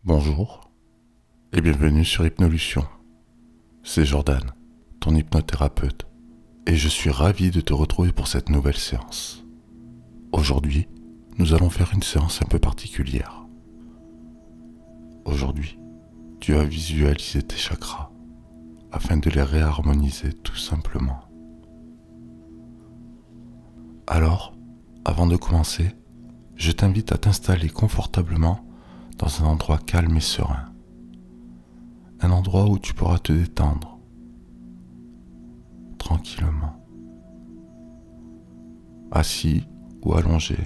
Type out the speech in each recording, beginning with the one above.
Bonjour et bienvenue sur Hypnolution. C'est Jordan, ton hypnothérapeute, et je suis ravi de te retrouver pour cette nouvelle séance. Aujourd'hui, nous allons faire une séance un peu particulière. Aujourd'hui, tu vas visualiser tes chakras afin de les réharmoniser tout simplement. Alors, avant de commencer, je t'invite à t'installer confortablement dans un endroit calme et serein. Un endroit où tu pourras te détendre tranquillement, assis ou allongé.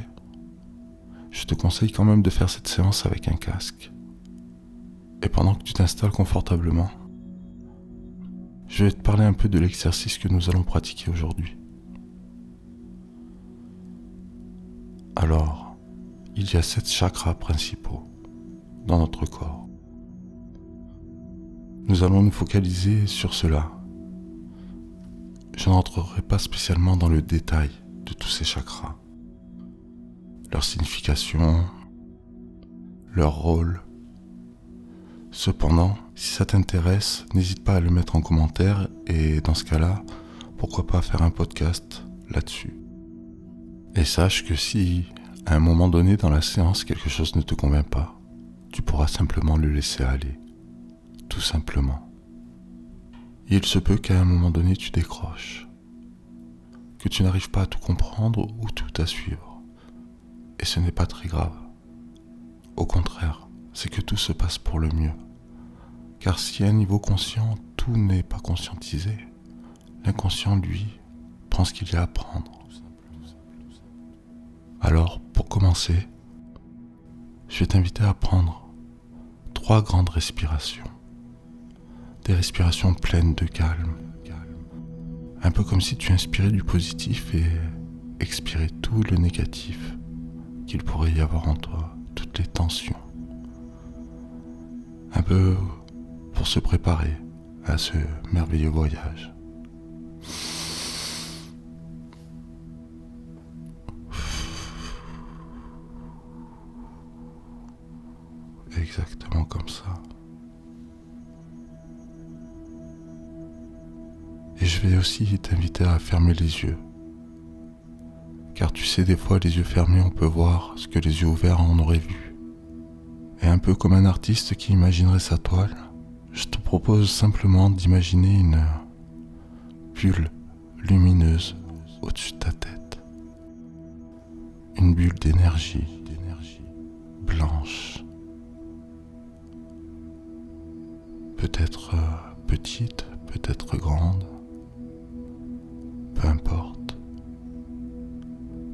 Je te conseille quand même de faire cette séance avec un casque. Et pendant que tu t'installes confortablement, je vais te parler un peu de l'exercice que nous allons pratiquer aujourd'hui. Alors, il y a 7 chakras principaux dans notre corps. Nous allons nous focaliser sur cela. Je n'entrerai pas spécialement dans le détail de tous ces chakras, leur signification, leur rôle. Cependant, si ça t'intéresse, n'hésite pas à le mettre en commentaire et dans ce cas-là, pourquoi pas faire un podcast là-dessus. Et sache que si, à un moment donné dans la séance, quelque chose ne te convient pas, tu pourras simplement le laisser aller, tout simplement. Il se peut qu'à un moment donné tu décroches, que tu n'arrives pas à tout comprendre ou tout à suivre. Et ce n'est pas très grave. Au contraire, c'est que tout se passe pour le mieux. Car si à un niveau conscient, tout n'est pas conscientisé, l'inconscient, lui, prend ce qu'il y a à prendre. Alors, pour commencer, je vais t'inviter à prendre 3 grandes respirations. Des respirations pleines de calme. Un peu comme si tu inspirais du positif et expirais tout le négatif qu'il pourrait y avoir en toi, toutes les tensions. Un peu pour se préparer à ce merveilleux voyage. Exactement comme ça. Et je vais aussi t'inviter à fermer les yeux. Car tu sais, des fois, les yeux fermés, on peut voir ce que les yeux ouverts en auraient vu. Et un peu comme un artiste qui imaginerait sa toile, je te propose simplement d'imaginer une bulle lumineuse au-dessus de ta tête. Une bulle d'énergie blanche. Peut-être petite, peut-être grande. Peu importe.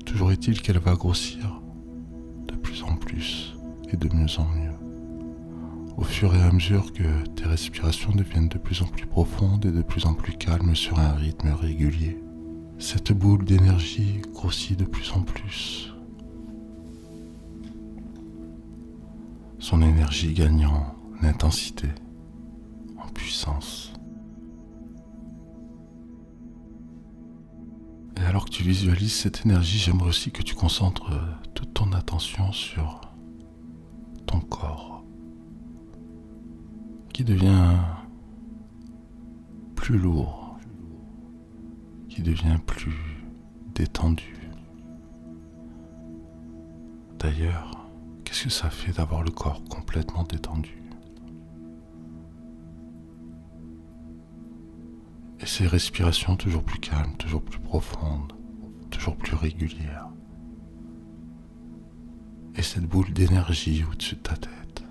Toujours est-il qu'elle va grossir de plus en plus et de mieux en mieux. Au fur et à mesure que tes respirations deviennent de plus en plus profondes et de plus en plus calmes sur un rythme régulier, cette boule d'énergie grossit de plus en plus. Son énergie gagne en intensité, en puissance. Et alors que tu visualises cette énergie, j'aimerais aussi que tu concentres toute ton attention sur ton corps, qui devient plus lourd, qui devient plus détendu. D'ailleurs, qu'est-ce que ça fait d'avoir le corps complètement détendu? Et ces respirations toujours plus calmes, toujours plus profondes, toujours plus régulières. Et cette boule d'énergie au-dessus de ta tête,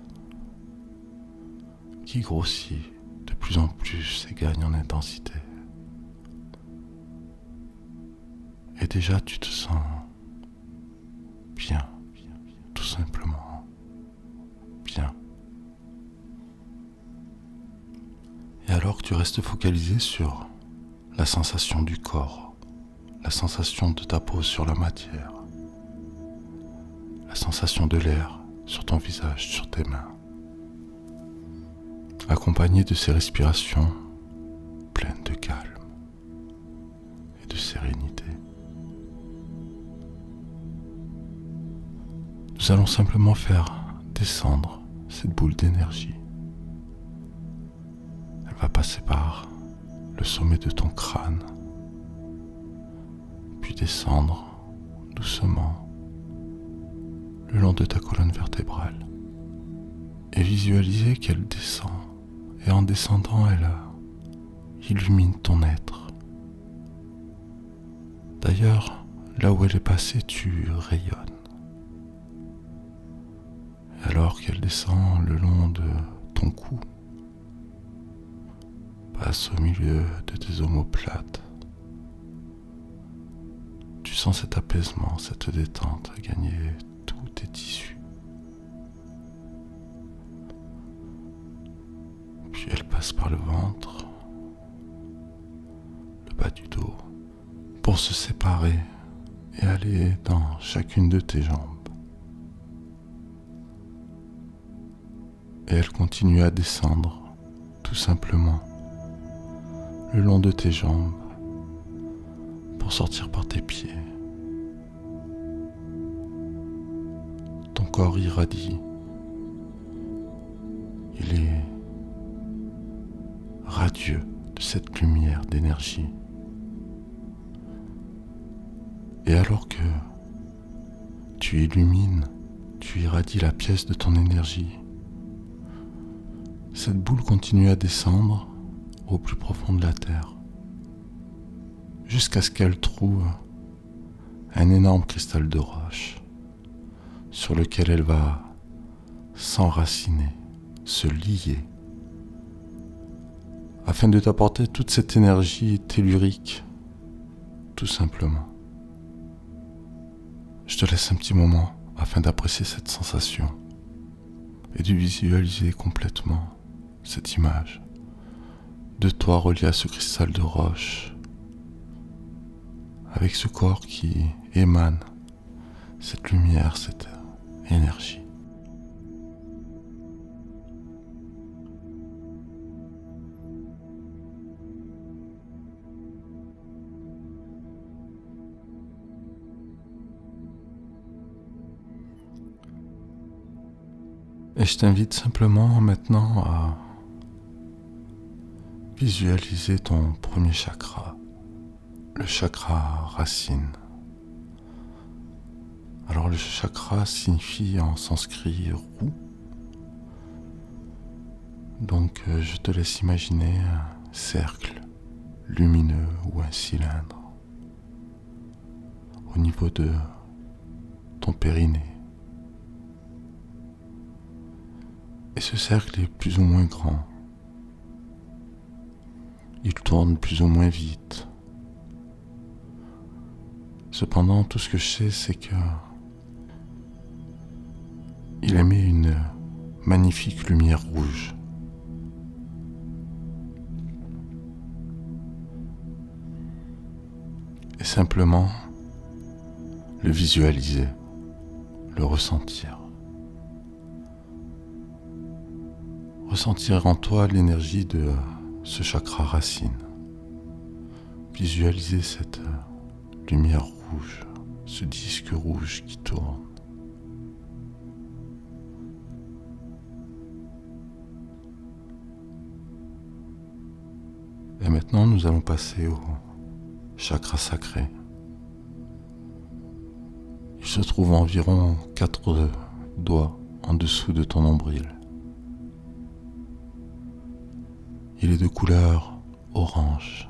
qui grossit de plus en plus et gagne en intensité. Et déjà tu te sens bien, tout simplement bien. Et alors que tu restes focalisé sur la sensation du corps, la sensation de ta peau sur la matière, la sensation de l'air sur ton visage, sur tes mains, accompagné de ces respirations pleines de calme et de sérénité. Nous allons simplement faire descendre cette boule d'énergie. Elle va passer par le sommet de ton crâne, puis descendre doucement le long de ta colonne vertébrale et visualiser qu'elle descend. Et en descendant, elle illumine ton être. D'ailleurs, là où elle est passée, tu rayonnes. Et alors qu'elle descend le long de ton cou, passe au milieu de tes omoplates, tu sens cet apaisement, cette détente gagner tous tes tissus. Puis elle passe par le ventre, le bas du dos, pour se séparer et aller dans chacune de tes jambes. Et elle continue à descendre, tout simplement, le long de tes jambes, pour sortir par tes pieds. Ton corps irradie. Il est radieux de cette lumière d'énergie. Et alors que tu illumines, tu irradies la pièce de ton énergie, cette boule continue à descendre au plus profond de la terre, jusqu'à ce qu'elle trouve un énorme cristal de roche sur lequel elle va s'enraciner, se lier, afin de t'apporter toute cette énergie tellurique, tout simplement. Je te laisse un petit moment afin d'apprécier cette sensation et de visualiser complètement cette image de toi relié à ce cristal de roche, avec ce corps qui émane cette lumière, cette énergie. Et je t'invite simplement maintenant à visualiser ton premier chakra, le chakra racine. Alors le chakra signifie en sanskrit roue. Donc je te laisse imaginer un cercle lumineux ou un cylindre au niveau de ton périnée. Et ce cercle est plus ou moins grand. Il tourne plus ou moins vite. Cependant, tout ce que je sais, c'est que il émet une magnifique lumière rouge. Et simplement le visualiser, le ressentir. Ressentir en toi l'énergie de ce chakra racine. Visualiser cette lumière rouge, ce disque rouge qui tourne. Et maintenant, nous allons passer au chakra sacré. Il se trouve à environ 4 doigts en dessous de ton nombril. Il est de couleur orange.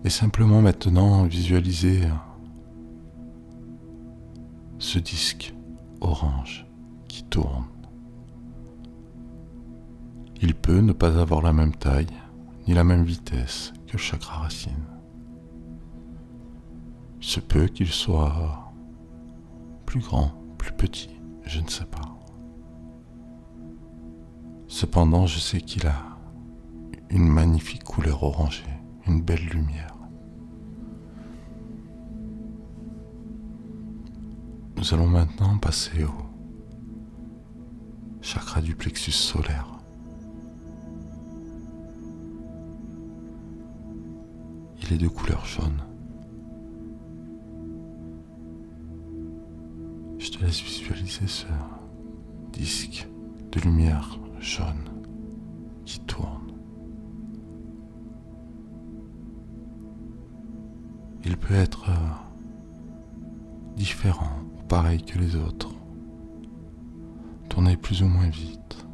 Et simplement maintenant visualiser ce disque orange qui tourne. Il peut ne pas avoir la même taille ni la même vitesse que le chakra racine. Il se peut qu'il soit plus grand, plus petit, je ne sais pas. Cependant, je sais qu'il a une magnifique couleur orangée, une belle lumière. Nous allons maintenant passer au chakra du plexus solaire. Il est de couleur jaune. Je te laisse visualiser ce disque de lumière jaune qui tourne. Il peut être différent ou pareil que les autres, tourner plus ou moins vite.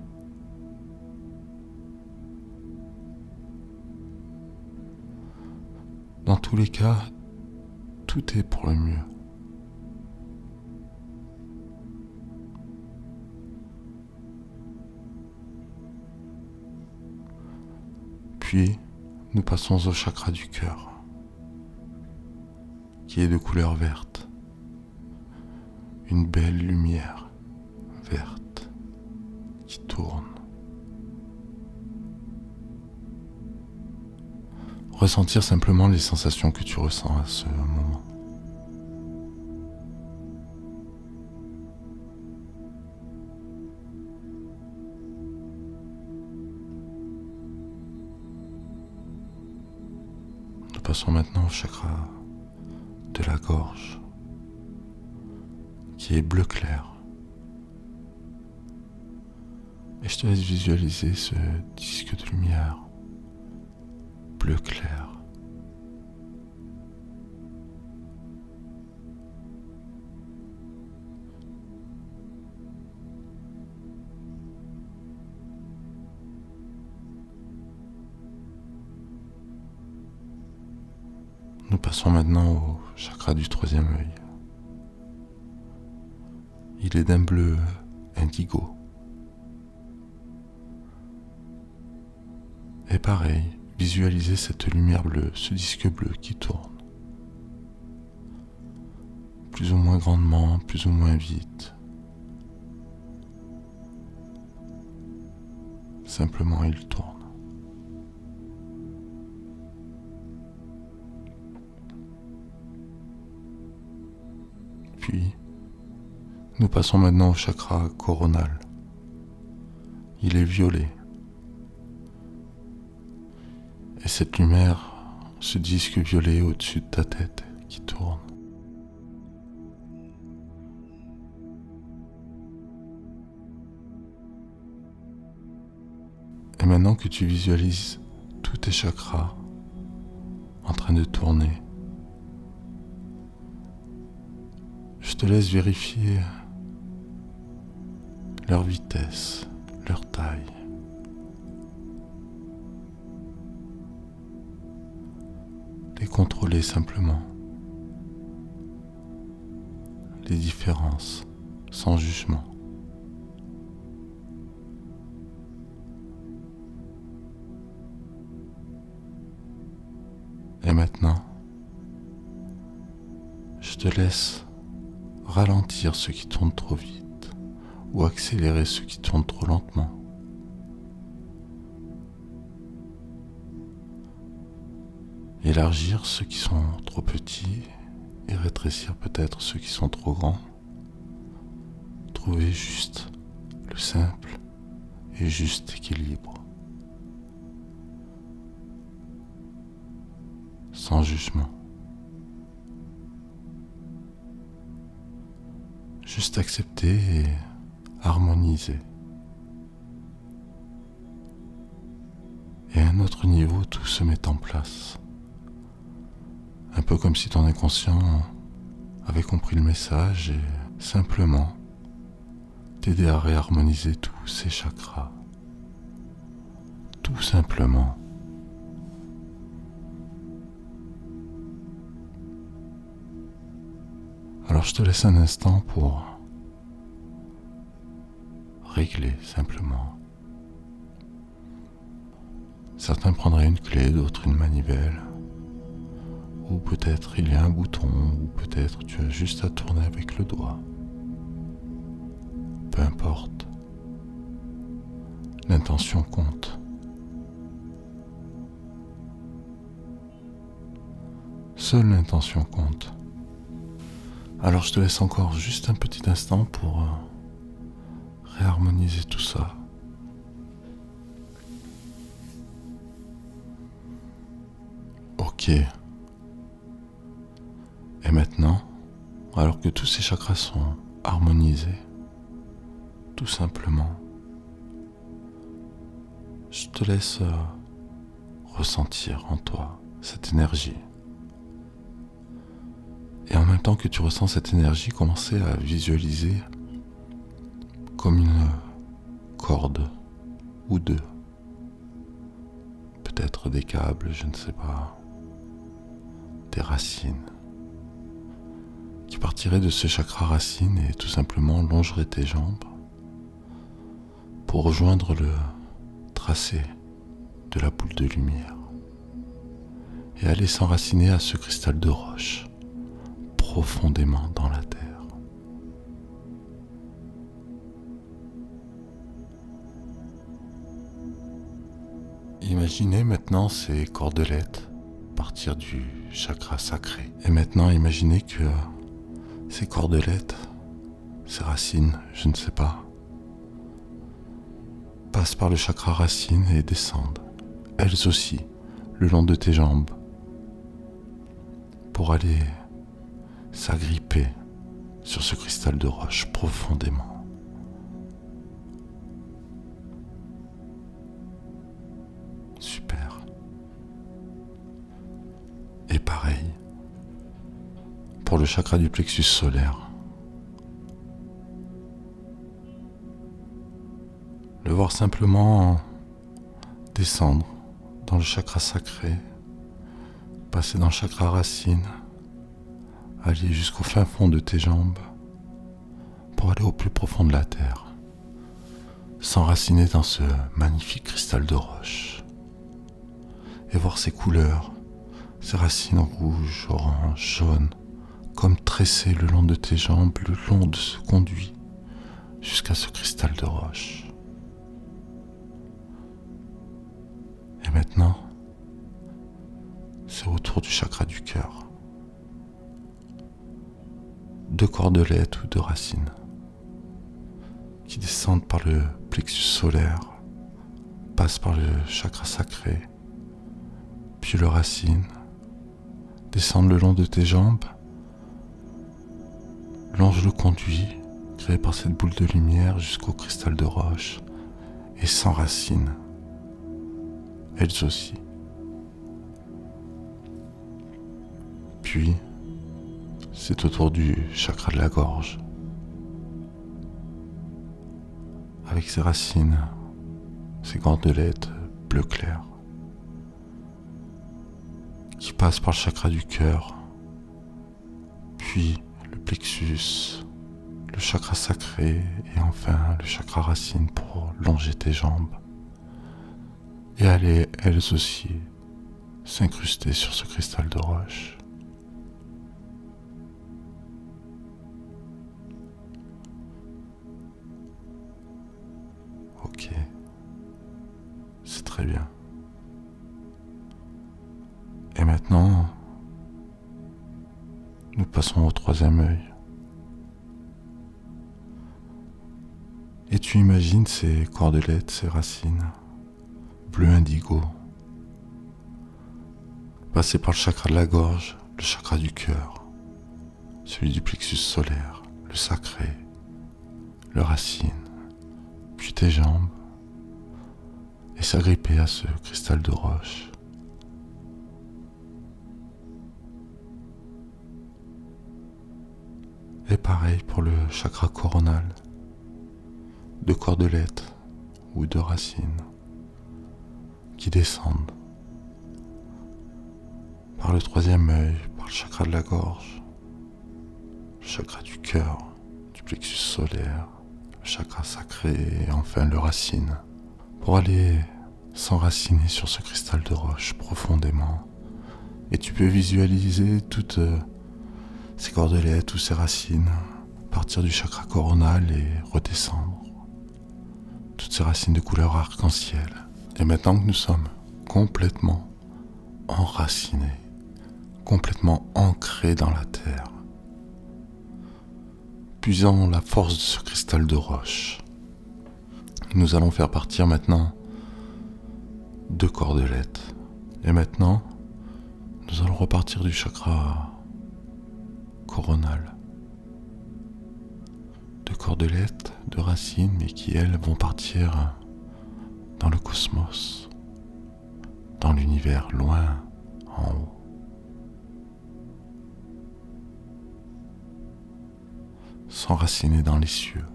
Dans tous les cas, tout est pour le mieux. Puis, nous passons au chakra du cœur, qui est de couleur verte. Une belle lumière verte qui tourne. Ressentir simplement les sensations que tu ressens à ce moment. Nous passons maintenant au chakra de la gorge, qui est bleu clair. Et je te laisse visualiser ce disque de lumière bleu clair. Nous passons maintenant au chakra du troisième œil. Il est d'un bleu indigo. Et pareil, visualisez cette lumière bleue, ce disque bleu qui tourne. Plus ou moins grandement, plus ou moins vite. Simplement, il tourne. Puis, nous passons maintenant au chakra coronal. Il est violet. Et cette lumière, ce disque violet au-dessus de ta tête qui tourne. Et maintenant que tu visualises tous tes chakras en train de tourner, je te laisse vérifier leur vitesse, leur taille. Les contrôler simplement. Les différences, sans jugement. Et maintenant, je te laisse ralentir ceux qui tournent trop vite ou accélérer ceux qui tournent trop lentement. Élargir ceux qui sont trop petits et rétrécir peut-être ceux qui sont trop grands. Trouver juste le simple et juste équilibre. Sans jugement. Juste accepter et harmoniser. Et à un autre niveau, tout se met en place. Un peu comme si ton inconscient avait compris le message et simplement t'aider à réharmoniser tous ces chakras. Tout simplement. Alors je te laisse un instant pour régler simplement. Certains prendraient une clé, d'autres une manivelle. Ou peut-être il y a un bouton, ou peut-être tu as juste à tourner avec le doigt. Peu importe. L'intention compte. Seule l'intention compte. Alors je te laisse encore juste un petit instant pour réharmoniser tout ça. Ok. Et maintenant, alors que tous ces chakras sont harmonisés, tout simplement, je te laisse ressentir en toi cette énergie. Et en même temps que tu ressens cette énergie, commencer à visualiser comme une corde ou deux. Peut-être des câbles, je ne sais pas, des racines qui partiraient de ce chakra racine et tout simplement longeraient tes jambes pour rejoindre le tracé de la boule de lumière et aller s'enraciner à ce cristal de roche profondément dans la terre. Imaginez maintenant ces cordelettes partir du chakra sacré. Et maintenant imaginez que ces cordelettes, ces racines, je ne sais pas, passent par le chakra racine et descendent, elles aussi, le long de tes jambes, pour aller s'agripper sur ce cristal de roche profondément. Super. Et pareil pour le chakra du plexus solaire. Le voir simplement descendre dans le chakra sacré, passer dans le chakra racine, aller jusqu'au fin fond de tes jambes pour aller au plus profond de la terre, s'enraciner dans ce magnifique cristal de roche et voir ses couleurs, ses racines rouges, oranges, jaunes, comme tressées le long de tes jambes, le long de ce conduit jusqu'à ce cristal de roche. Et maintenant, c'est autour du chakra du cœur. 2 cordelettes ou 2 racines qui descendent par le plexus solaire, passent par le chakra sacré, puis le racine, descendent le long de tes jambes, longent le conduit créé par cette boule de lumière jusqu'au cristal de roche et s'enracinent, elles aussi. Puis, c'est autour du chakra de la gorge, avec ses racines, ses cordelettes bleu clair, qui passent par le chakra du cœur, puis le plexus, le chakra sacré et enfin le chakra racine pour longer tes jambes et aller elles aussi s'incruster sur ce cristal de roche. Ok, c'est très bien. Et maintenant, nous passons au 3e œil. Et tu imagines ces cordelettes, ces racines, bleu indigo, passer par le chakra de la gorge, le chakra du cœur, celui du plexus solaire, le sacré, le racine, puis tes jambes, et s'agripper à ce cristal de roche. Et pareil pour le chakra coronal, 2 cordelettes ou 2 racines qui descendent par le 3e œil, par le chakra de la gorge, le chakra du cœur, du plexus solaire, le chakra sacré et enfin le racine, pour aller s'enraciner sur ce cristal de roche profondément. Et tu peux visualiser toutes ces cordelettes ou ces racines partir du chakra coronal et redescendre. Toutes ces racines de couleur arc-en-ciel. Et maintenant que nous sommes complètement enracinés, complètement ancrés dans la terre, puisant la force de ce cristal de roche, nous allons faire partir maintenant 2 cordelettes. Et maintenant, nous allons repartir du chakra coronal. 2 de cordelettes, de racines, mais qui, elles, vont partir dans le cosmos, dans l'univers loin en haut. S'enraciner dans les cieux,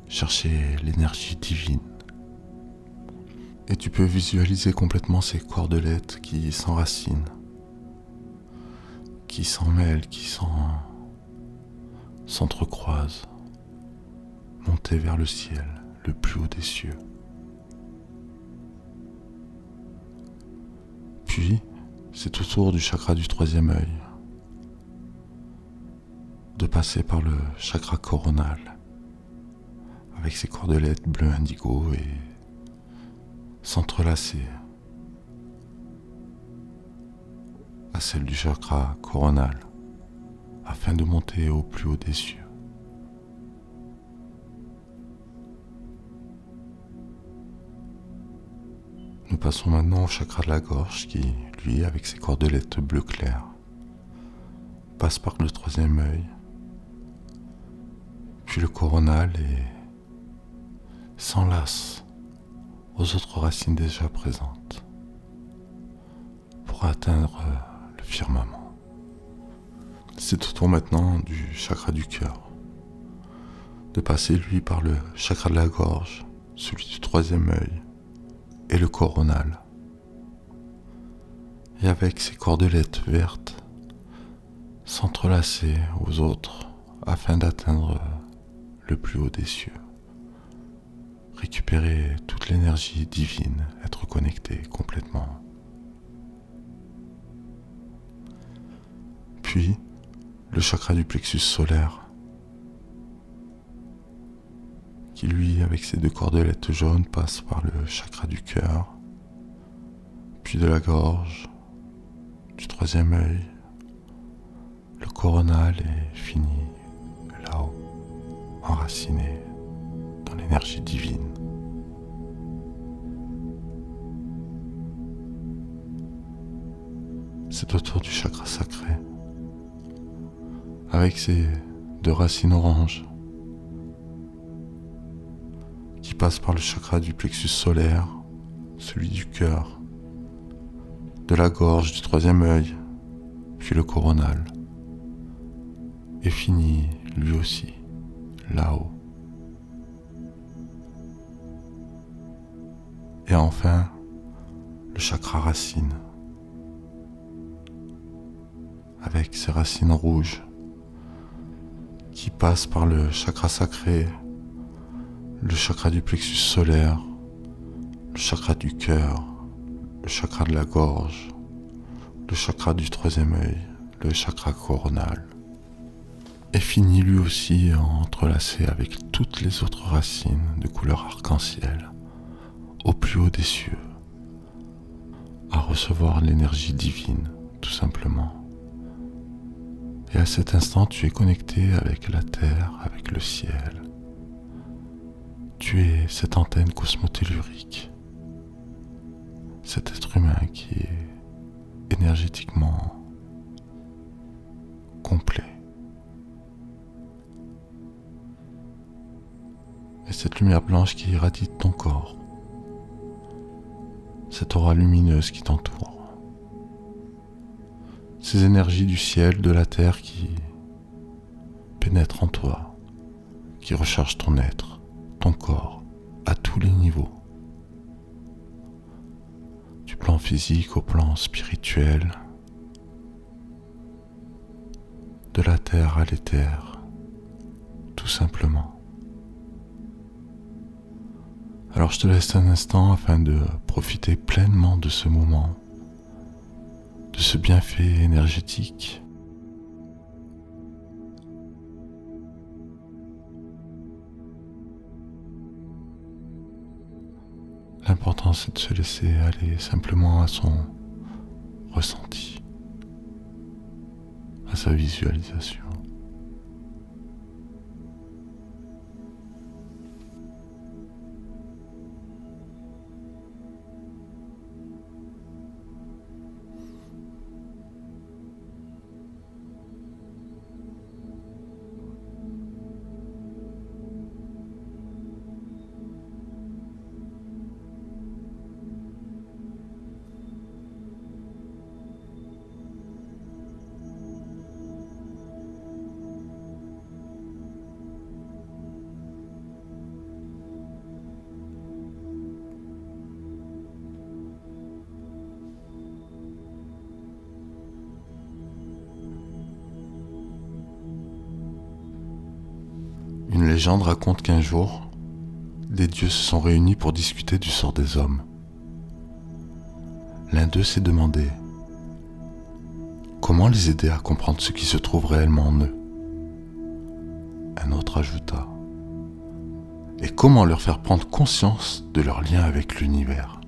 chercher l'énergie divine. Et tu peux visualiser complètement ces cordelettes qui s'enracinent, qui s'en mêlent, qui s'entrecroisent, monter vers le ciel, le plus haut des cieux. Puis, c'est autour du chakra du troisième œil de passer par le chakra coronal avec ses cordelettes bleu indigo et s'entrelacer à celle du chakra coronal afin de monter au plus haut des cieux. Nous passons maintenant au chakra de la gorge qui, lui, avec ses cordelettes bleu clair, passe par le troisième œil, puis le coronal et s'enlace aux autres racines déjà présentes pour atteindre le firmament. C'est au tour maintenant du chakra du cœur de passer lui par le chakra de la gorge, celui du troisième œil et le coronal, et avec ses cordelettes vertes s'entrelacer aux autres afin d'atteindre le plus haut des cieux. Récupérer toute l'énergie divine, être connecté complètement. Puis, le chakra du plexus solaire, qui lui, avec ses deux cordelettes jaunes, passe par le chakra du cœur, puis de la gorge, du troisième œil, le coronal et finit là-haut, enraciné dans l'énergie divine. C'est autour du chakra sacré, avec ses deux racines oranges, qui passent par le chakra du plexus solaire, celui du cœur, de la gorge, du troisième œil, puis le coronal, et finit lui aussi là-haut. Et enfin, le chakra racine, avec ses racines rouges, qui passent par le chakra sacré, le chakra du plexus solaire, le chakra du cœur, le chakra de la gorge, le chakra du troisième œil, le chakra coronal, et finit lui aussi entrelacé avec toutes les autres racines de couleur arc-en-ciel, au plus haut des cieux, à recevoir l'énergie divine, tout simplement. Et à cet instant, tu es connecté avec la terre, avec le ciel. Tu es cette antenne cosmotellurique, cet être humain qui est énergétiquement complet. Et cette lumière blanche qui irradie ton corps, cette aura lumineuse qui t'entoure, ces énergies du ciel, de la terre qui pénètrent en toi, qui rechargent ton être, ton corps, à tous les niveaux, du plan physique au plan spirituel, de la terre à l'éther, tout simplement. Alors je te laisse un instant afin de profiter pleinement de ce moment, de ce bienfait énergétique. L'important c'est de se laisser aller simplement à son ressenti, à sa visualisation. légende raconte qu'un jour, des dieux se sont réunis pour discuter du sort des hommes. L'un d'eux s'est demandé comment les aider à comprendre ce qui se trouve réellement en eux. Un autre ajouta et comment leur faire prendre conscience de leur lien avec l'univers.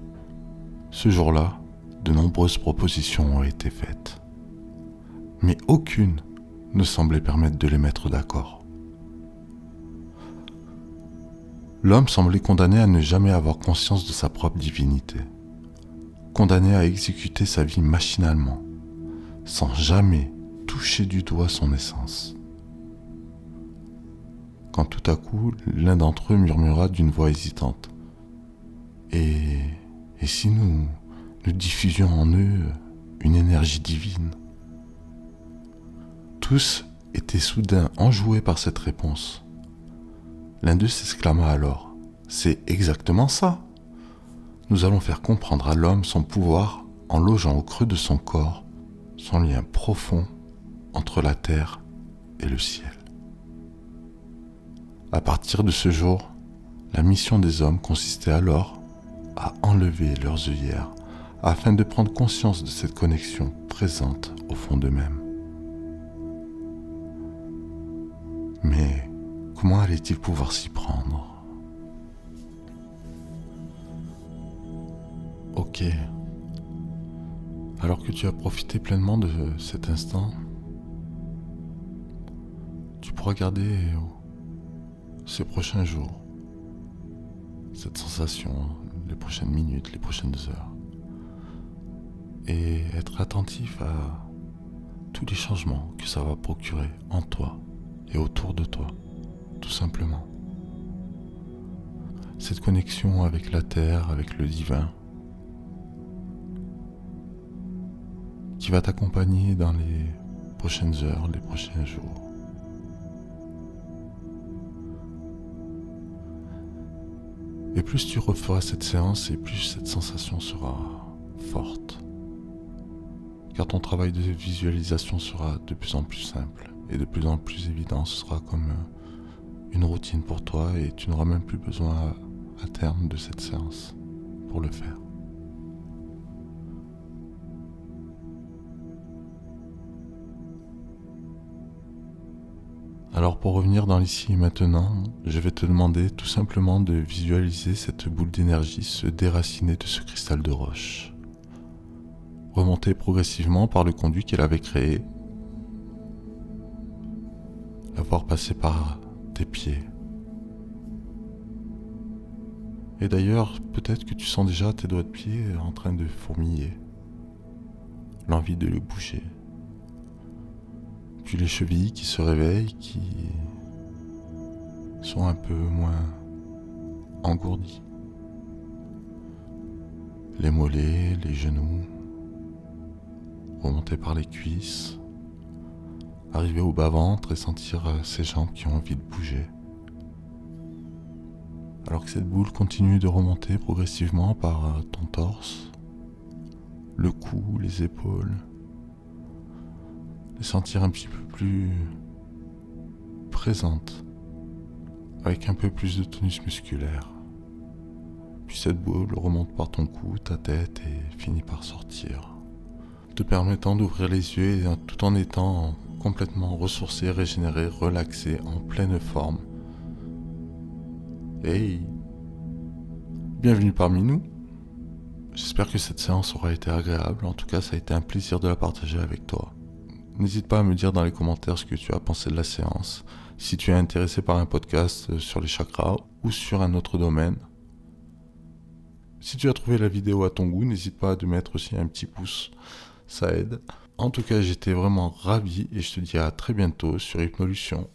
Ce jour-là, de nombreuses propositions ont été faites, mais aucune ne semblait permettre de les mettre d'accord. L'homme semblait condamné à ne jamais avoir conscience de sa propre divinité, condamné à exécuter sa vie machinalement, sans jamais toucher du doigt son essence. Quand tout à coup, l'un d'entre eux murmura d'une voix hésitante « Et si nous diffusions en eux une énergie divine ?» Tous étaient soudain enjoués par cette réponse. L'un d'eux s'exclama alors « C'est exactement ça! Nous allons faire comprendre à l'homme son pouvoir en logeant au creux de son corps son lien profond entre la terre et le ciel. » À partir de ce jour, la mission des hommes consistait alors à enlever leurs œillères afin de prendre conscience de cette connexion présente au fond d'eux-mêmes. Mais comment allaient-ils pouvoir s'y prendre ? Ok. Alors que tu as profité pleinement de cet instant, tu pourras garder ces prochains jours cette sensation, les prochaines minutes, les prochaines heures, et être attentif à tous les changements que ça va procurer en toi et autour de toi, tout simplement. Cette connexion avec la terre, avec le divin, qui va t'accompagner dans les prochaines heures, les prochains jours. Et plus tu referas cette séance, et plus cette sensation sera forte. Car ton travail de visualisation sera de plus en plus simple et de plus en plus évident. Ce sera comme une routine pour toi et tu n'auras même plus besoin à terme de cette séance pour le faire. Alors pour revenir dans l'ici et maintenant, je vais te demander tout simplement de visualiser cette boule d'énergie se déraciner de ce cristal de roche, remonter progressivement par le conduit qu'elle avait créé, la voir passer par tes pieds. Et d'ailleurs, peut-être que tu sens déjà tes doigts de pied en train de fourmiller, l'envie de les bouger. Puis les chevilles qui se réveillent, qui sont un peu moins engourdies. Les mollets, les genoux, remonter par les cuisses, arriver au bas-ventre et sentir ses jambes qui ont envie de bouger. Alors que cette boule continue de remonter progressivement par ton torse, le cou, les épaules, les sentir un petit peu plus présente, avec un peu plus de tonus musculaire. Puis cette boule remonte par ton cou, ta tête et finit par sortir, te permettant d'ouvrir les yeux et tout en étant complètement ressourcé, régénéré, relaxé, en pleine forme. Hey, bienvenue parmi nous. J'espère que cette séance aura été agréable. En tout cas, ça a été un plaisir de la partager avec toi. N'hésite pas à me dire dans les commentaires ce que tu as pensé de la séance, si tu es intéressé par un podcast sur les chakras ou sur un autre domaine. Si tu as trouvé la vidéo à ton goût, n'hésite pas à te mettre aussi un petit pouce, ça aide. En tout cas, j'étais vraiment ravi et je te dis à très bientôt sur Hypnolution.